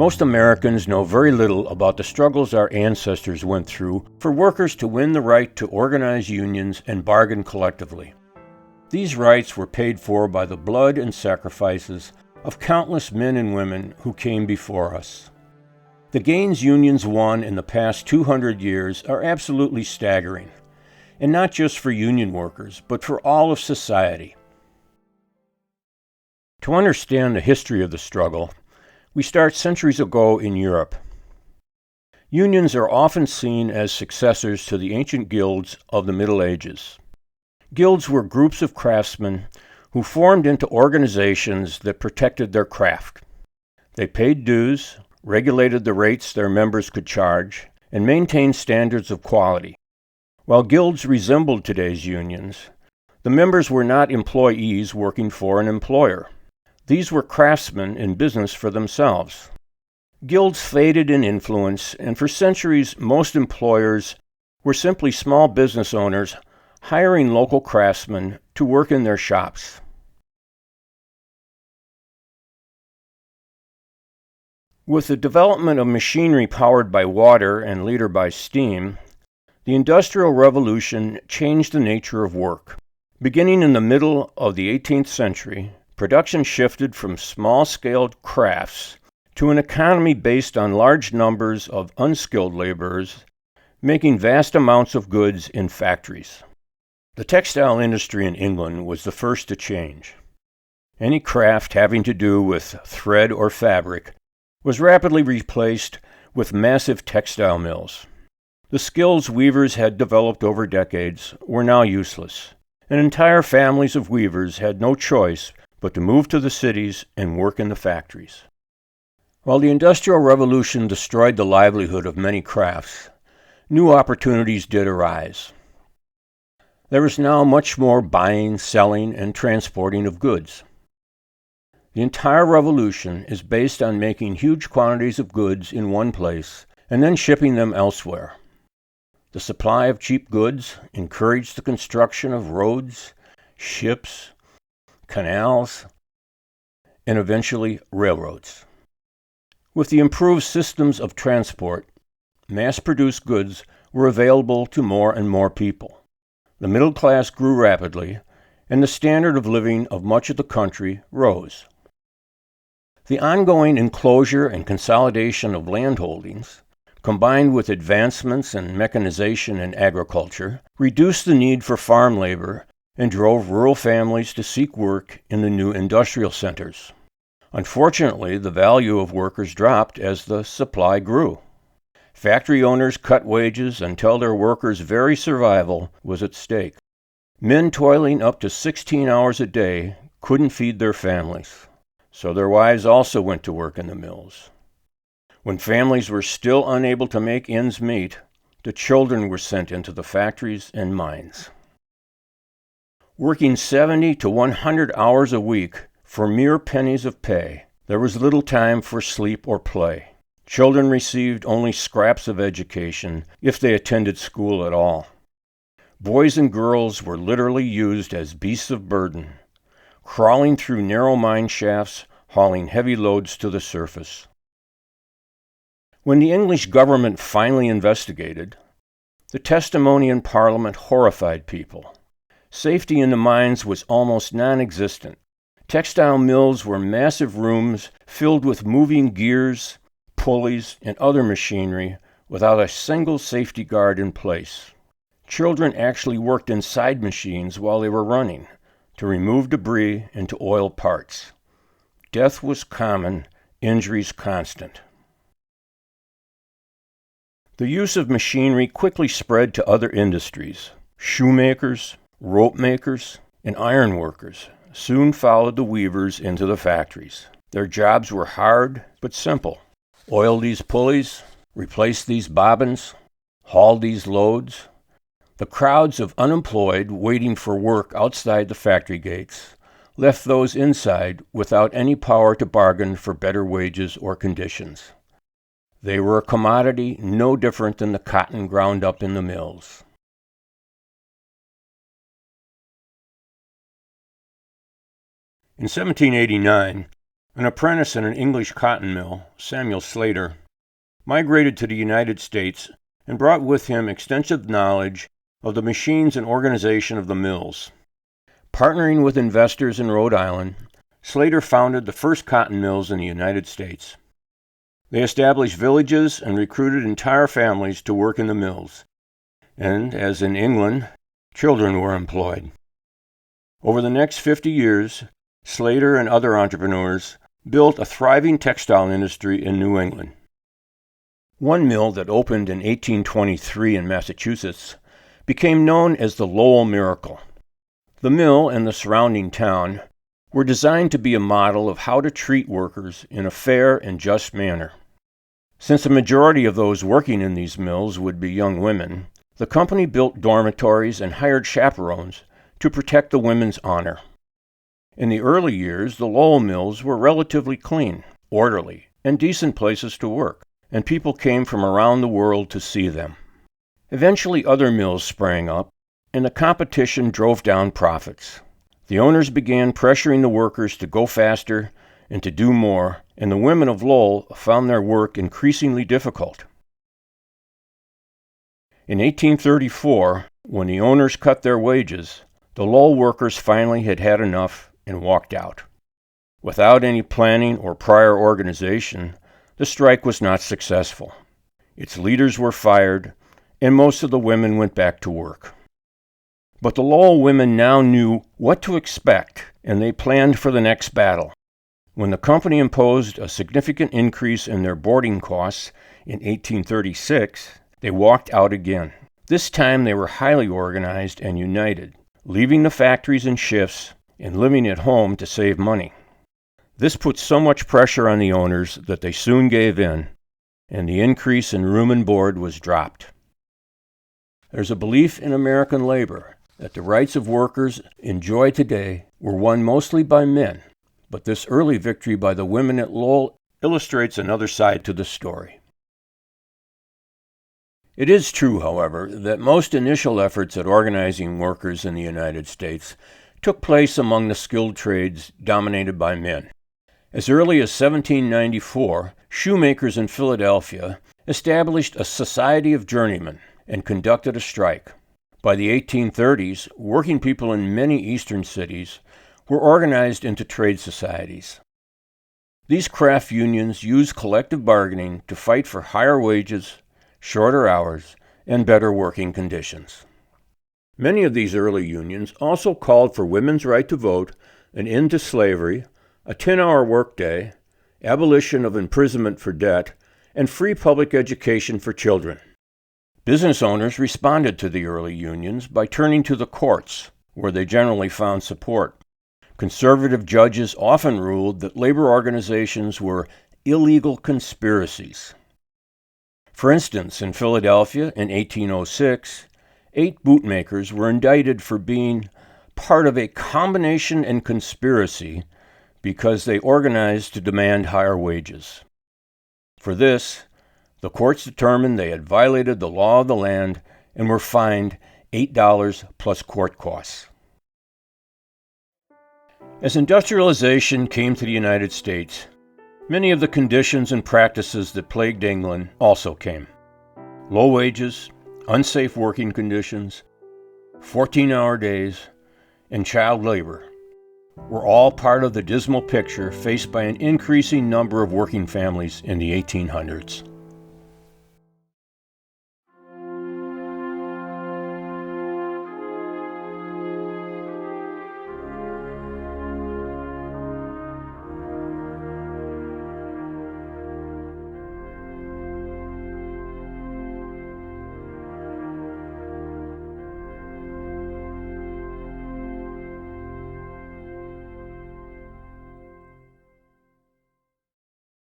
Most Americans know very little about the struggles our ancestors went through for workers to win the right to organize unions and bargain collectively. These rights were paid for by the blood and sacrifices of countless men and women who came before us. The gains unions won in the past 200 years are absolutely staggering, and not just for union workers, but for all of society. To understand the history of the struggle, we start centuries ago in Europe. Unions are often seen as successors to the ancient guilds of the Middle Ages. Guilds were groups of craftsmen who formed into organizations that protected their craft. They paid dues, regulated the rates their members could charge, and maintained standards of quality. While guilds resembled today's unions, the members were not employees working for an employer. These were craftsmen in business for themselves. Guilds faded in influence, and for centuries most employers were simply small business owners hiring local craftsmen to work in their shops. With the development of machinery powered by water and later by steam, the Industrial Revolution changed the nature of work. Beginning in the middle of the 18th century, production shifted from small-scale crafts to an economy based on large numbers of unskilled laborers making vast amounts of goods in factories. The textile industry in England was the first to change. Any craft having to do with thread or fabric was rapidly replaced with massive textile mills. The skills weavers had developed over decades were now useless, and entire families of weavers had no choice but to move to the cities and work in the factories. While the Industrial Revolution destroyed the livelihood of many crafts, new opportunities did arise. There is now much more buying, selling, and transporting of goods. The entire revolution is based on making huge quantities of goods in one place and then shipping them elsewhere. The supply of cheap goods encouraged the construction of roads, ships, canals, and eventually railroads. With the improved systems of transport, mass-produced goods were available to more and more people. The middle class grew rapidly, and the standard of living of much of the country rose. The ongoing enclosure and consolidation of landholdings, combined with advancements in mechanization and agriculture, reduced the need for farm labor and drove rural families to seek work in the new industrial centers. Unfortunately, the value of workers dropped as the supply grew. Factory owners cut wages until their workers' very survival was at stake. Men toiling up to 16 hours a day couldn't feed their families, so their wives also went to work in the mills. When families were still unable to make ends meet, the children were sent into the factories and mines. Working 70 to 100 hours a week for mere pennies of pay, there was little time for sleep or play. Children received only scraps of education, if they attended school at all. Boys and girls were literally used as beasts of burden, crawling through narrow mine shafts, hauling heavy loads to the surface. When the English government finally investigated, the testimony in Parliament horrified people. Safety in the mines was almost non-existent. Textile mills were massive rooms filled with moving gears, pulleys, and other machinery without a single safety guard in place. Children actually worked inside machines while they were running to remove debris and to oil parts. Death was common, injuries constant. The use of machinery quickly spread to other industries. Shoemakers, rope makers, and iron workers soon followed the weavers into the factories. Their jobs were hard but simple. Oil these pulleys, replace these bobbins, haul these loads. The crowds of unemployed waiting for work outside the factory gates left those inside without any power to bargain for better wages or conditions. They were a commodity no different than the cotton ground up in the mills. In 1789, An apprentice in an English cotton mill, Samuel Slater, migrated to the United States and brought with him extensive knowledge of the machines and organization of the mills. Partnering with investors in Rhode Island, Slater founded the first cotton mills in the United States. They established villages and recruited entire families to work in the mills, and, as in England, children were employed. Over the next 50 years, Slater and other entrepreneurs built a thriving textile industry in New England. One mill that opened in 1823 in Massachusetts became known as the Lowell Miracle. The mill and the surrounding town were designed to be a model of how to treat workers in a fair and just manner. Since the majority of those working in these mills would be young women, the company built dormitories and hired chaperones to protect the women's honor. In the early years, the Lowell mills were relatively clean, orderly, and decent places to work, and people came from around the world to see them. Eventually, other mills sprang up, and the competition drove down profits. The owners began pressuring the workers to go faster and to do more, and the women of Lowell found their work increasingly difficult. In 1834, when the owners cut their wages, the Lowell workers finally had had enough and walked out. Without any planning or prior organization, the strike was not successful. Its leaders were fired, and most of the women went back to work. But the Lowell women now knew what to expect, and they planned for the next battle. When the company imposed a significant increase in their boarding costs in 1836, they walked out again. This time they were highly organized and united, leaving the factories in shifts and living at home to save money. This put so much pressure on the owners that they soon gave in, and the increase in room and board was dropped. There's a belief in American labor that the rights of workers enjoyed today were won mostly by men, but this early victory by the women at Lowell illustrates another side to the story. It is true, however, that most initial efforts at organizing workers in the United States took place among the skilled trades dominated by men. As early as 1794, shoemakers in Philadelphia established a society of journeymen and conducted a strike. By the 1830s, working people in many eastern cities were organized into trade societies. These craft unions used collective bargaining to fight for higher wages, shorter hours, and better working conditions. Many of these early unions also called for women's right to vote, an end to slavery, a 10-hour workday, abolition of imprisonment for debt, and free public education for children. Business owners responded to the early unions by turning to the courts, where they generally found support. Conservative judges often ruled that labor organizations were illegal conspiracies. For instance, in Philadelphia in 1806, 8 bootmakers were indicted for being part of a combination and conspiracy because they organized to demand higher wages. For this, the courts determined they had violated the law of the land and were fined $8 plus court costs. As industrialization came to the United States, many of the conditions and practices that plagued England also came. Low wages, unsafe working conditions, 14-hour days, and child labor were all part of the dismal picture faced by an increasing number of working families in the 1800s.